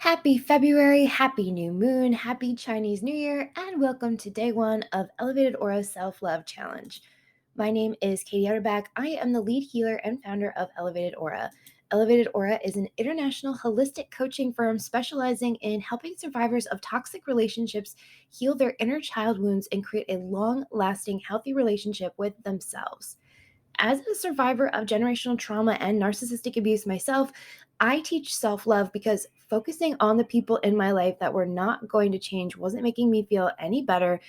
Happy February, happy new moon, happy Chinese New Year, and welcome to day one of Elevated Aura Self Love Challenge. My name is Katie Utterback. I am the lead healer and founder of Elevated Aura. Elevated Aura is an international holistic coaching firm specializing in helping survivors of toxic relationships heal their inner child wounds and create a long lasting, healthy relationship with themselves. As a survivor of generational trauma and narcissistic abuse myself, I teach self love because focusing on the people in my life that were not going to change wasn't making me feel any better.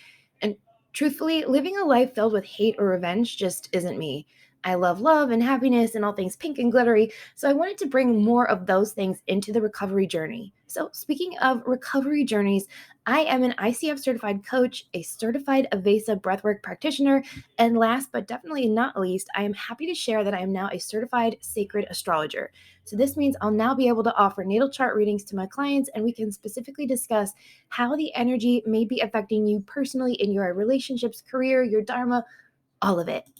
And truthfully, living a life filled with hate or revenge just isn't me. I love and happiness and all things pink and glittery. So I wanted to bring more of those things into the recovery journey. So, speaking of recovery journeys, I am an ICF certified coach, a certified Avesa breathwork practitioner, and last but definitely not least, I am happy to share that I am now a certified sacred astrologer. So this means I'll now be able to offer natal chart readings to my clients, and we can specifically discuss how the energy may be affecting you personally in your relationships, career, your dharma, all of it.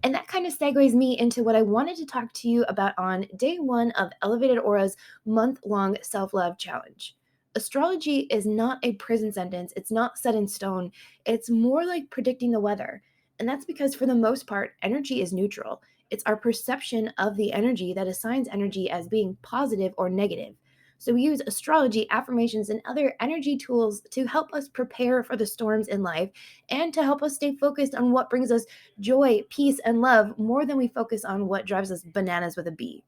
And that kind of segues me into what I wanted to talk to you about on day one of Elevated Aura's month-long self-love challenge. Astrology is not a prison sentence. It's not set in stone. It's more like predicting the weather. And that's because, for the most part, energy is neutral. It's our perception of the energy that assigns energy as being positive or negative. So we use astrology, affirmations, and other energy tools to help us prepare for the storms in life and to help us stay focused on what brings us joy, peace, and love more than we focus on what drives us bananas with a B.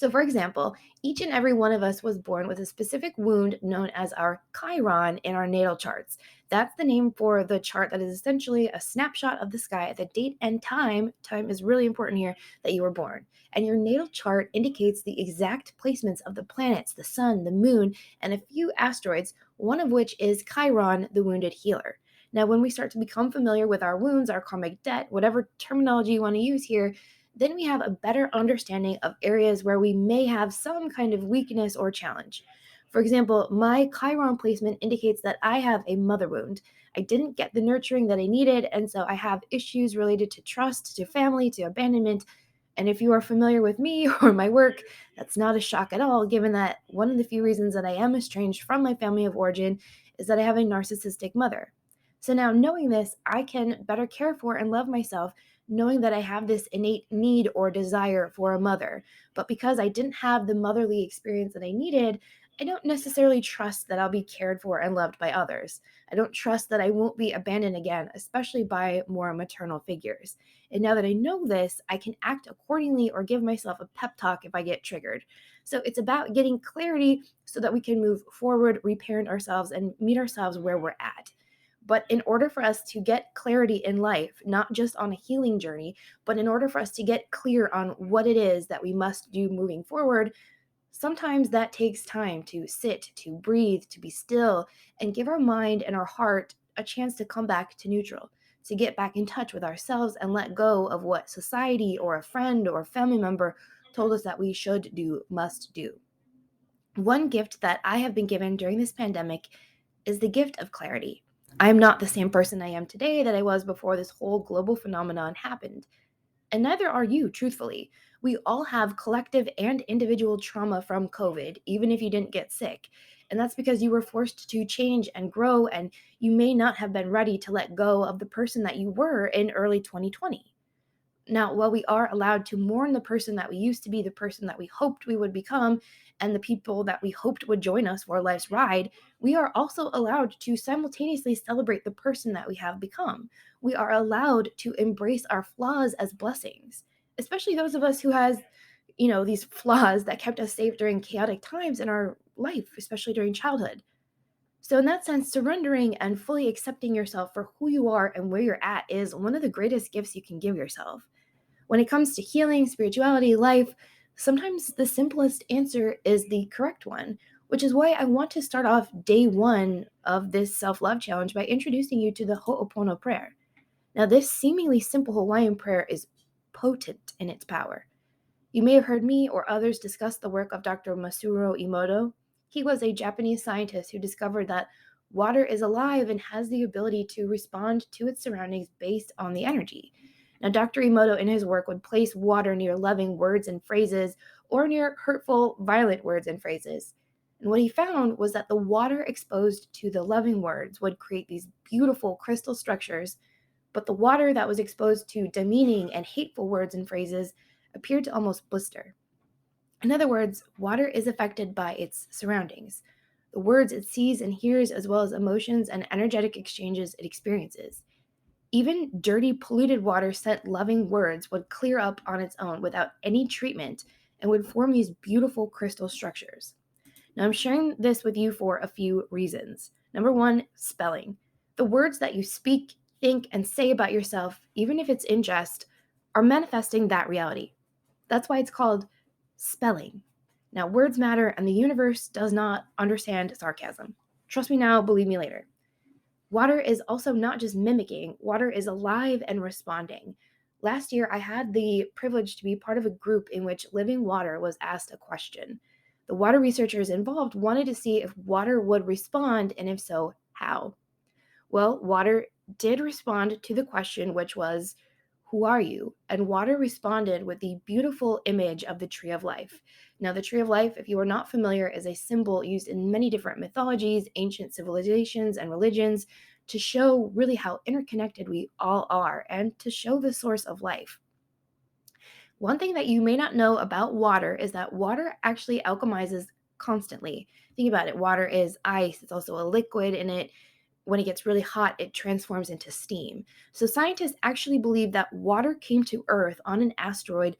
So, for example, each and every one of us was born with a specific wound known as our Chiron in our natal charts. That's the name for the chart that is essentially a snapshot of the sky at the date and time. Time is really important here, that you were born. And your natal chart indicates the exact placements of the planets, the sun, the moon, and a few asteroids, one of which is Chiron, the wounded healer. Now, when we start to become familiar with our wounds, our karmic debt, whatever terminology you want to use here, then we have a better understanding of areas where we may have some kind of weakness or challenge. For example, my Chiron placement indicates that I have a mother wound. I didn't get the nurturing that I needed, and so I have issues related to trust, to family, to abandonment. And if you are familiar with me or my work, that's not a shock at all, given that one of the few reasons that I am estranged from my family of origin is that I have a narcissistic mother. So now, knowing this, I can better care for and love myself, knowing that I have this innate need or desire for a mother. But because I didn't have the motherly experience that I needed, I don't necessarily trust that I'll be cared for and loved by others. I don't trust that I won't be abandoned again, especially by more maternal figures. And now that I know this, I can act accordingly or give myself a pep talk if I get triggered. So it's about getting clarity so that we can move forward, reparent ourselves, and meet ourselves where we're at. But in order for us to get clarity in life, not just on a healing journey, but in order for us to get clear on what it is that we must do moving forward, sometimes that takes time to sit, to breathe, to be still, and give our mind and our heart a chance to come back to neutral, to get back in touch with ourselves and let go of what society or a friend or a family member told us that we should do, must do. One gift that I have been given during this pandemic is the gift of clarity. I'm not the same person I am today that I was before this whole global phenomenon happened. And neither are you, truthfully. We all have collective and individual trauma from COVID, even if you didn't get sick. And that's because you were forced to change and grow, and you may not have been ready to let go of the person that you were in early 2020. Now, while we are allowed to mourn the person that we used to be, the person that we hoped we would become, and the people that we hoped would join us for life's ride, we are also allowed to simultaneously celebrate the person that we have become. We are allowed to embrace our flaws as blessings, especially those of us who has, these flaws that kept us safe during chaotic times in our life, especially during childhood. So, in that sense, surrendering and fully accepting yourself for who you are and where you're at is one of the greatest gifts you can give yourself. When it comes to healing, spirituality, life, sometimes the simplest answer is the correct one, which is why I want to start off day one of this self love challenge by introducing you to the Ho'opono prayer. Now, this seemingly simple Hawaiian prayer is potent in its power. You may have heard me or others discuss the work of Dr. Masuru Emoto. He was a Japanese scientist who discovered that water is alive and has the ability to respond to its surroundings based on the energy. Now, Dr. Emoto in his work would place water near loving words and phrases or near hurtful, violent words and phrases. And what he found was that the water exposed to the loving words would create these beautiful crystal structures, but the water that was exposed to demeaning and hateful words and phrases appeared to almost blister. In other words, water is affected by its surroundings, the words it sees and hears, as well as emotions and energetic exchanges it experiences. Even dirty, polluted water sent loving words would clear up on its own without any treatment and would form these beautiful crystal structures. Now, I'm sharing this with you for a few reasons. Number one, spelling. The words that you speak, think, and say about yourself, even if it's in jest, are manifesting that reality. That's why it's called spelling. Now, words matter, and the universe does not understand sarcasm. Trust me now, believe me later. Water is also not just mimicking, water is alive and responding. Last year, I had the privilege to be part of a group in which living water was asked a question. The water researchers involved wanted to see if water would respond, and if so, how. Well, water did respond to the question, which was, who are you? And water responded with the beautiful image of the tree of life. Now, the tree of life, if you are not familiar, is a symbol used in many different mythologies, ancient civilizations, and religions to show really how interconnected we all are and to show the source of life. One thing that you may not know about water is that water actually alchemizes constantly. Think about it. Water is ice. It's also a liquid, and when it gets really hot, it transforms into steam. So scientists actually believe that water came to Earth on an asteroid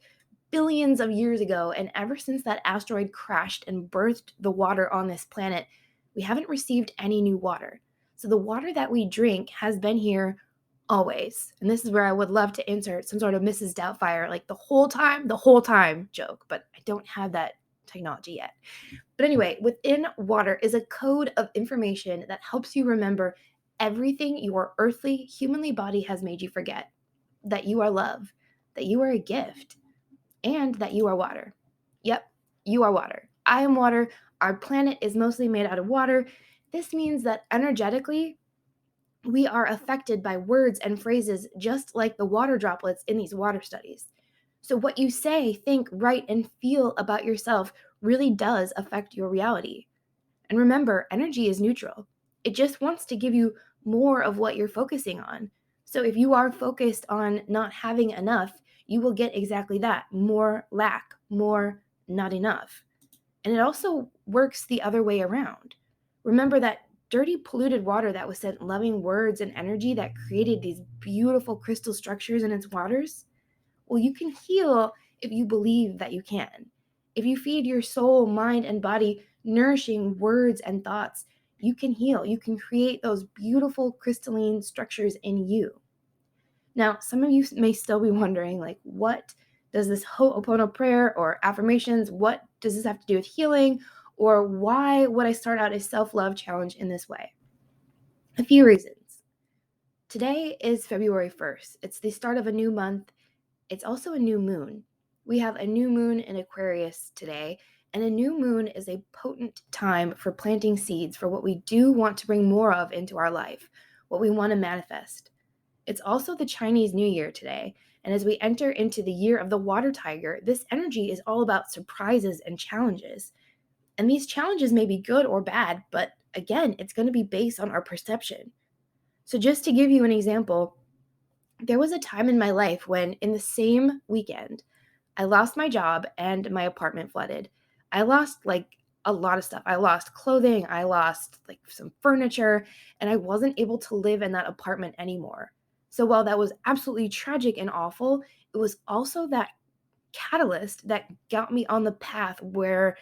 billions of years ago, and ever since that asteroid crashed and birthed the water on this planet, we haven't received any new water. So the water that we drink has been here always. And this is where I would love to insert some sort of Mrs. Doubtfire, like the whole time joke, but I don't have that technology yet. But anyway, within water is a code of information that helps you remember everything your earthly, humanly body has made you forget: that you are love, that you are a gift, and that you are water. Yep, you are water. I am water. Our planet is mostly made out of water. This means that energetically, we are affected by words and phrases just like the water droplets in these water studies. So, what you say, think, write, and feel about yourself really does affect your reality. And remember, energy is neutral. It just wants to give you more of what you're focusing on. So, if you are focused on not having enough, you will get exactly that: more lack, more not enough. And it also works the other way around. Remember that dirty, polluted water that was sent loving words and energy that created these beautiful crystal structures in its waters? Well, you can heal if you believe that you can. If you feed your soul, mind, and body nourishing words and thoughts, you can heal. You can create those beautiful crystalline structures in you. Now, some of you may still be wondering, like, what does this Ho'oponopono prayer or affirmations, what does this have to do with healing? Or why would I start out a self-love challenge in this way? A few reasons. Today is February 1st. It's the start of a new month. It's also a new moon. We have a new moon in Aquarius today, and a new moon is a potent time for planting seeds for what we do want to bring more of into our life, what we want to manifest. It's also the Chinese New Year today, and as we enter into the year of the water tiger, this energy is all about surprises and challenges. And these challenges may be good or bad, but again, it's going to be based on our perception. So, just to give you an example, there was a time in my life when, in the same weekend, I lost my job and my apartment flooded. I lost like a lot of stuff. I lost clothing, I lost like some furniture, and I wasn't able to live in that apartment anymore. So while that was absolutely tragic and awful, it was also that catalyst that got me on the path where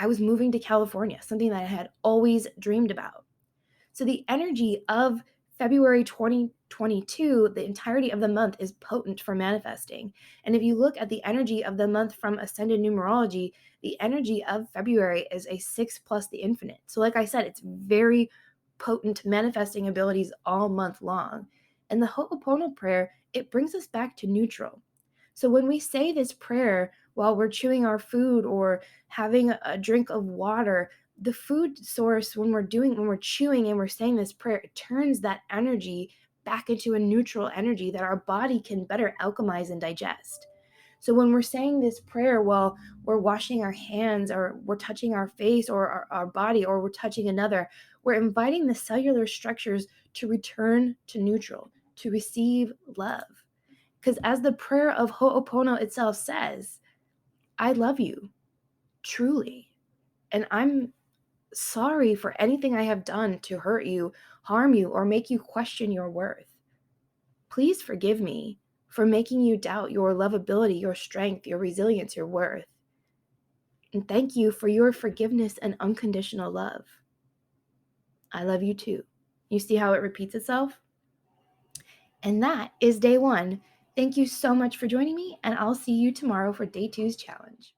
I was moving to California, something that I had always dreamed about. So the energy of February 2022, the entirety of the month is potent for manifesting. And if you look at the energy of the month from ascended numerology, the energy of February is a 6 plus the infinite. So like I said, it's very potent manifesting abilities all month long. And the Ho'oponopono prayer, it brings us back to neutral. So when we say this prayer while we're chewing our food or having a drink of water, the food source, when we're chewing and we're saying this prayer, it turns that energy back into a neutral energy that our body can better alchemize and digest. So when we're saying this prayer while we're washing our hands, or we're touching our face or our body, or we're touching another, we're inviting the cellular structures to return to neutral, to receive love. Because as the prayer of Ho'opono itself says, I love you, truly. And I'm sorry for anything I have done to hurt you, harm you, or make you question your worth. Please forgive me for making you doubt your lovability, your strength, your resilience, your worth. And thank you for your forgiveness and unconditional love. I love you too. You see how it repeats itself? And that is day 1. Thank you so much for joining me, and I'll see you tomorrow for day 2's challenge.